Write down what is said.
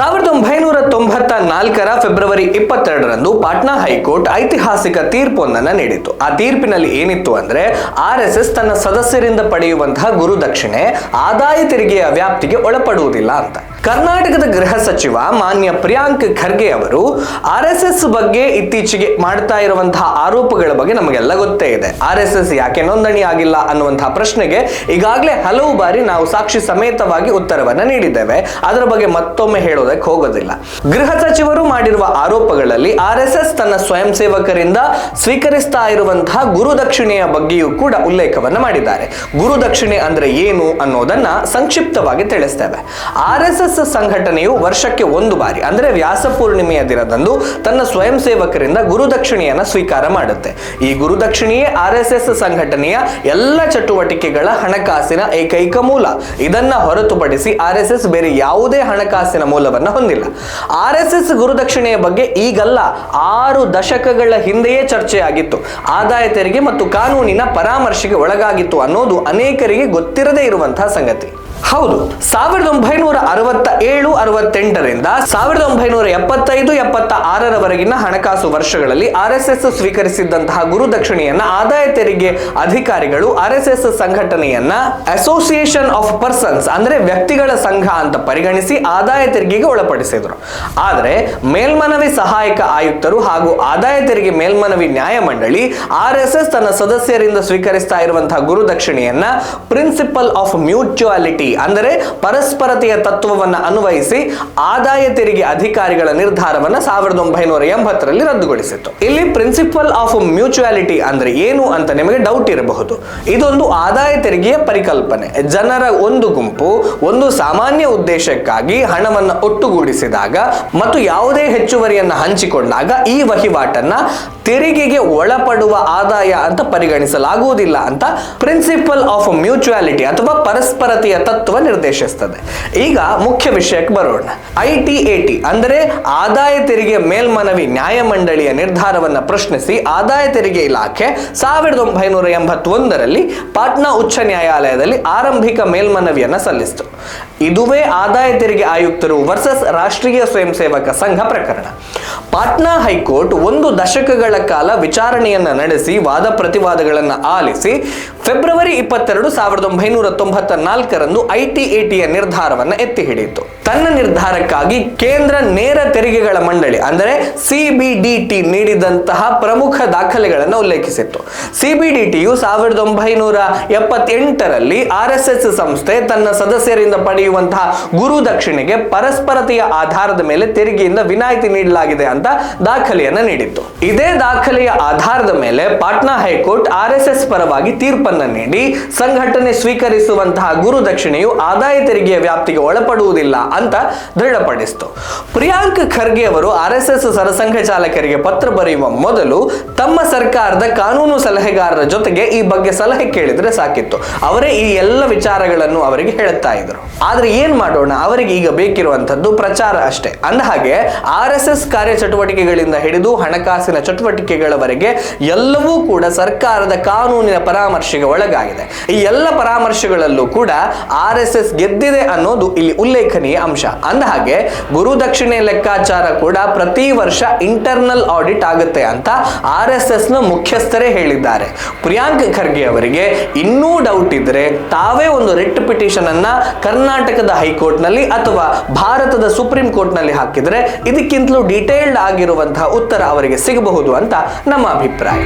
1994ರ February 22ರಂದು Patna high court ಐತಿಹಾಸಿಕ ತೀರ್ಪೊಂದನ್ನು ನೀಡಿತು. ಆ ತೀರ್ಪಿನಲ್ಲಿ ಏನಿತ್ತು ಅಂದ್ರೆ ಆರ್ಎಸ್ಎಸ್ ತನ್ನ ಸದಸ್ಯರಿಂದ ಪಡೆಯುವಂತಹ ಗುರುದಕ್ಷಿಣೆ ಆದಾಯ ತೆರಿಗೆಯ ವ್ಯಾಪ್ತಿಗೆ ಒಳಪಡುವುದಿಲ್ಲ ಅಂತ. ಕರ್ನಾಟಕದ ಗೃಹ ಸಚಿವ ಮಾನ್ಯ ಪ್ರಿಯಾಂಕ್ ಖರ್ಗೆ ಅವರು ಆರ್ಎಸ್ಎಸ್ ಬಗ್ಗೆ ಇತ್ತೀಚೆಗೆ ಮಾಡ್ತಾ ಇರುವಂತಹ ಆರೋಪಗಳ ಬಗ್ಗೆ ನಮಗೆಲ್ಲ ಗೊತ್ತೇ ಇದೆ. ಆರ್ಎಸ್ಎಸ್ ಯಾಕೆ ನೋಂದಣಿ ಆಗಿಲ್ಲ ಅನ್ನುವಂತಹ ಪ್ರಶ್ನೆಗೆ ಈಗಾಗಲೇ ಹಲವು ಬಾರಿ ನಾವು ಸಾಕ್ಷಿ ಸಮೇತವಾಗಿ ಉತ್ತರವನ್ನ ನೀಡಿದ್ದೇವೆ. ಅದರ ಬಗ್ಗೆ ಮತ್ತೊಮ್ಮೆ ಹೇಳೋದಕ್ಕೆ ಹೋಗೋದಿಲ್ಲ. ಗೃಹ ಸಚಿವರು ಮಾಡಿರುವ ಆರೋಪಗಳಲ್ಲಿ ಆರ್ಎಸ್ಎಸ್ ತನ್ನ ಸ್ವಯಂ ಸೇವಕರಿಂದ ಸ್ವೀಕರಿಸ್ತಾ ಇರುವಂತಹ ಗುರುದಕ್ಷಿಣೆಯ ಬಗ್ಗೆಯೂ ಕೂಡ ಉಲ್ಲೇಖವನ್ನ ಮಾಡಿದ್ದಾರೆ. ಗುರುದಕ್ಷಿಣೆ ಅಂದ್ರೆ ಏನು ಅನ್ನೋದನ್ನ ಸಂಕ್ಷಿಪ್ತವಾಗಿ ತಿಳಿಸ್ತೇವೆ. ಆರ್ಎಸ್ಎಸ್ ಸಂಘಟನೆಯು ವರ್ಷಕ್ಕೆ ಒಂದು ಬಾರಿ ಅಂದ್ರೆ ವ್ಯಾಸ ಪೂರ್ಣಿಮೆಯ ದಿನದಂದು ತನ್ನ ಸ್ವಯಂ ಸೇವಕರಿಂದ ಗುರುದಕ್ಷಿಣೆಯನ್ನ ಸ್ವೀಕಾರ ಮಾಡುತ್ತೆ. ಈ ಗುರುದಕ್ಷಿಣೆಯೇ ಆರ್ಎಸ್ಎಸ್ ಸಂಘಟನೆಯ ಎಲ್ಲ ಚಟುವಟಿಕೆಗಳ ಹಣಕಾಸಿನ ಏಕೈಕ ಮೂಲ. ಇದನ್ನ ಹೊರತುಪಡಿಸಿ ಆರ್ಎಸ್ಎಸ್ ಬೇರೆ ಯಾವುದೇ ಹಣಕಾಸಿನ ಮೂಲವನ್ನ ಹೊಂದಿಲ್ಲ. ಆರ್ಎಸ್ಎಸ್ ಗುರುದಕ್ಷಿಣೆಯ ಬಗ್ಗೆ ಈಗಲ್ಲ 6 ದಶಕಗಳ ಹಿಂದೆಯೇ ಚರ್ಚೆಯಾಗಿತ್ತು. ಆದಾಯ ತೆರಿಗೆ ಮತ್ತು ಕಾನೂನಿನ ಪರಾಮರ್ಶೆಗೆ ಒಳಗಾಗಿತ್ತು ಅನ್ನೋದು ಅನೇಕರಿಗೆ ಗೊತ್ತಿರದೇ ಇರುವಂತಹ ಸಂಗತಿ. ಹೌದು, 1967-68ರಿಂದ 1975-76ರವರೆಗಿನ ಹಣಕಾಸು ವರ್ಷಗಳಲ್ಲಿ ಆರ್ಎಸ್ಎಸ್ ಸ್ವೀಕರಿಸಿದ್ದಂತಹ ಗುರುದಕ್ಷಿಣೆಯನ್ನ ಆದಾಯ ತೆರಿಗೆ ಅಧಿಕಾರಿಗಳು ಆರ್ಎಸ್ಎಸ್ ಸಂಘಟನೆಯನ್ನ ಅಸೋಸಿಯೇಷನ್ ಆಫ್ ಪರ್ಸನ್ಸ್ ಅಂದ್ರೆ ವ್ಯಕ್ತಿಗಳ ಸಂಘ ಅಂತ ಪರಿಗಣಿಸಿ ಆದಾಯ ತೆರಿಗೆಗೆ ಒಳಪಡಿಸಿದ್ರು. ಆದರೆ ಮೇಲ್ಮನವಿ ಸಹಾಯಕ ಆಯುಕ್ತರು ಹಾಗೂ ಆದಾಯ ತೆರಿಗೆ ಮೇಲ್ಮನವಿ ನ್ಯಾಯಮಂಡಳಿ ಆರ್ಎಸ್ಎಸ್ ತನ್ನ ಸದಸ್ಯರಿಂದ ಸ್ವೀಕರಿಸ್ತಾ ಇರುವಂತಹ ಗುರುದಕ್ಷಿಣೆಯನ್ನ ಪ್ರಿನ್ಸಿಪಲ್ ಆಫ್ ಮ್ಯೂಚುಯಾಲಿಟಿ ಅಂದರೆ ಪರಸ್ಪರತೆಯ ತತ್ವವನ್ನು ಅನ್ವಯಿಸಿ ಆದಾಯ ತೆರಿಗೆ ಅಧಿಕಾರಿಗಳ ನಿರ್ಧಾರವನ್ನು 1980ರಲ್ಲಿ ರದ್ದುಗೊಳಿಸಿತ್ತು. ಇಲ್ಲಿ ಪ್ರಿನ್ಸಿಪಲ್ ಆಫ್ ಮ್ಯೂಚುಯಾಲಿಟಿ ಅಂದ್ರೆ ಏನು ಅಂತ ನಿಮಗೆ ಡೌಟ್ ಇರಬಹುದು. ಇದೊಂದು ಆದಾಯ ತೆರಿಗೆಯ ಪರಿಕಲ್ಪನೆ. ಜನರ ಒಂದು ಗುಂಪು ಒಂದು ಸಾಮಾನ್ಯ ಉದ್ದೇಶಕ್ಕಾಗಿ ಹಣವನ್ನು ಒಟ್ಟುಗೂಡಿಸಿದಾಗ ಮತ್ತು ಯಾವುದೇ ಹೆಚ್ಚುವರಿಯನ್ನು ಹಂಚಿಕೊಂಡಾಗ ಈ ವಹಿವಾಟನ್ನ ತೆರಿಗೆಗೆ ಒಳಪಡುವ ಆದಾಯ ಅಂತ ಪರಿಗಣಿಸಲಾಗುವುದಿಲ್ಲ ಅಂತ ಪ್ರಿನ್ಸಿಪಲ್ ಆಫ್ ಮ್ಯೂಚುಯಾಲಿಟಿ ಅಥವಾ ಪರಸ್ಪರತೆಯ ತತ್ವ ನಿರ್ದೇಶಿಸುತ್ತದೆ. ಈಗ ಮುಖ್ಯ ವಿಷಯಕ್ಕೆ ಬರೋಣ. ಐಟಿಎಟಿ ಅಂದರೆ ಆದಾಯ ತೆರಿಗೆ ಮೇಲ್ಮನವಿ ನ್ಯಾಯಮಂಡಳಿಯ ನಿರ್ಧಾರವನ್ನು ಪ್ರಶ್ನಿಸಿ ಆದಾಯ ತೆರಿಗೆ ಇಲಾಖೆ 1981ರಲ್ಲಿ ಪಾಟ್ನಾ ಉಚ್ಚ ನ್ಯಾಯಾಲಯದಲ್ಲಿ ಆರಂಭಿಕ ಮೇಲ್ಮನವಿಯನ್ನು ಸಲ್ಲಿಸಿತು. ಇದುವೇ ಆದಾಯ ತೆರಿಗೆ ಆಯುಕ್ತರು ವರ್ಸಸ್ ರಾಷ್ಟ್ರೀಯ ಸ್ವಯಂ ಸೇವಕ ಸಂಘ ಪ್ರಕರಣ. ಪಾಟ್ನಾ ಹೈಕೋರ್ಟ್ 1 ದಶಕಗಳ ಕಾಲ ವಿಚಾರಣೆಯನ್ನ ನಡೆಸಿ ವಾದ ಪ್ರತಿವಾದಗಳನ್ನು ಆಲಿಸಿ ಫೆಬ್ರವರಿ 22, 1994ರಂದು ಐಟಿಎಟಿಯ ನಿರ್ಧಾರವನ್ನು ಎತ್ತಿ ಹಿಡಿಯಿತು. ತನ್ನ ನಿರ್ಧಾರಕ್ಕಾಗಿ ಕೇಂದ್ರ ನೇರ ತೆರಿಗೆಗಳ ಮಂಡಳಿ ಅಂದರೆ ಸಿಬಿಡಿಟಿ ನೀಡಿದಂತಹ ಪ್ರಮುಖ ದಾಖಲೆಗಳನ್ನು ಉಲ್ಲೇಖಿಸಿತ್ತು. ಸಿಬಿಡಿಟಿಯು 1978ರಲ್ಲಿ ಆರ್ಎಸ್ಎಸ್ ಸಂಸ್ಥೆ ತನ್ನ ಸದಸ್ಯರಿಂದ ಪಡೆಯುವಂತಹ ಗುರುದಕ್ಷಿಣೆಗೆ ಪರಸ್ಪರತೆಯ ಆಧಾರದ ಮೇಲೆ ತೆರಿಗೆಯಿಂದ ವಿನಾಯಿತಿ ನೀಡಲಾಗಿದೆ ಅಂತ ದಾಖಲೆಯನ್ನು ನೀಡಿತ್ತು. ಇದೇ ದಾಖಲೆಯ ಆಧಾರದ ಮೇಲೆ ಪಾಟ್ನಾ ಹೈಕೋರ್ಟ್ ಆರ್ಎಸ್ಎಸ್ ಪರವಾಗಿ ತೀರ್ಪನ್ನು ನೀಡಿ ಸಂಘಟನೆ ಸ್ವೀಕರಿಸುವಂತಹ ಗುರುದಕ್ಷಿಣೆಯು ಆದಾಯ ತೆರಿಗೆಯ ವ್ಯಾಪ್ತಿಗೆ ಒಳಪಡುವುದಿಲ್ಲ ಅಂತ ದೃಢಪಡಿಸಿತು. ಪ್ರಿಯಾಂಕ್ ಖರ್ಗೆ ಅವರು ಆರ್ಎಸ್ಎಸ್ ಸರಸಂಘ ಚಾಲಕರಿಗೆ ಪತ್ರ ಬರೆಯುವ ಮೊದಲು ತಮ್ಮ ಸರ್ಕಾರದ ಕಾನೂನು ಸಲಹೆಗಾರರ ಜೊತೆಗೆ ಈ ಬಗ್ಗೆ ಸಲಹೆ ಕೇಳಿದ್ರೆ ಸಾಕಿತ್ತು. ಅವರೇ ಈ ಎಲ್ಲ ವಿಚಾರಗಳನ್ನು ಅವರಿಗೆ ಹೇಳುತ್ತಾ ಇದ್ರು. ಆದ್ರೆ ಏನ್ ಮಾಡೋಣ, ಅವರಿಗೆ ಈಗ ಬೇಕಿರುವಂತದ್ದು ಪ್ರಚಾರ ಅಷ್ಟೇ. ಅಂದಹಾಗೆ ಆರ್ಎಸ್ಎಸ್ ಕಾರ್ಯಚಟುವಟಿಕೆಗಳಿಂದ ಹಿಡಿದು ಹಣಕಾಸಿನ ಚಟುವಟಿಕೆಗಳವರೆಗೆ ಎಲ್ಲವೂ ಕೂಡ ಸರ್ಕಾರದ ಕಾನೂನಿನ ಪರಾಮರ್ಶೆಗೆ ಒಳಗಾಗಿದೆ. ಈ ಎಲ್ಲ ಪರಾಮರ್ಶೆಗಳಲ್ಲೂ ಕೂಡ ಆರ್ಎಸ್ಎಸ್ ಗೆದ್ದಿದೆ ಅನ್ನೋದು ಇಲ್ಲಿ ಉಲ್ಲೇಖನೀಯ ಅಂಶ. ಅಂದಹಾಗೆ ಗುರುದಕ್ಷಿಣೆ ಲೆಕ್ಕಾಚಾರ ಕೂಡ ಪ್ರತಿ ವರ್ಷ ಇಂಟರ್ನಲ್ ಆಡಿಟ್ ಆಗುತ್ತೆ ಅಂತ ಆರ್ಎಸ್ಎಸ್ ನ ಮುಖ್ಯಸ್ಥರೇ ಹೇಳಿದ್ದಾರೆ. ಪ್ರಿಯಾಂಕ್ ಖರ್ಗೆ ಅವರಿಗೆ ಇನ್ನೂ ಡೌಟ್ ಇದ್ರೆ ತಾವೇ ಒಂದು ರಿಟ್ ಪಿಟಿಷನ್ ಅನ್ನ ಕರ್ನಾಟಕದ ಹೈಕೋರ್ಟ್ ನಲ್ಲಿ ಅಥವಾ ಭಾರತದ ಸುಪ್ರೀಂ ಕೋರ್ಟ್ ನಲ್ಲಿ ಹಾಕಿದ್ರೆ ಇದಕ್ಕಿಂತಲೂ ಡೀಟೇಲ್ಡ್ ಆಗಿರುವಂತಹ ಉತ್ತರ ಅವರಿಗೆ ಸಿಗಬಹುದು ಅಂತ ನಮ್ಮ ಅಭಿಪ್ರಾಯ.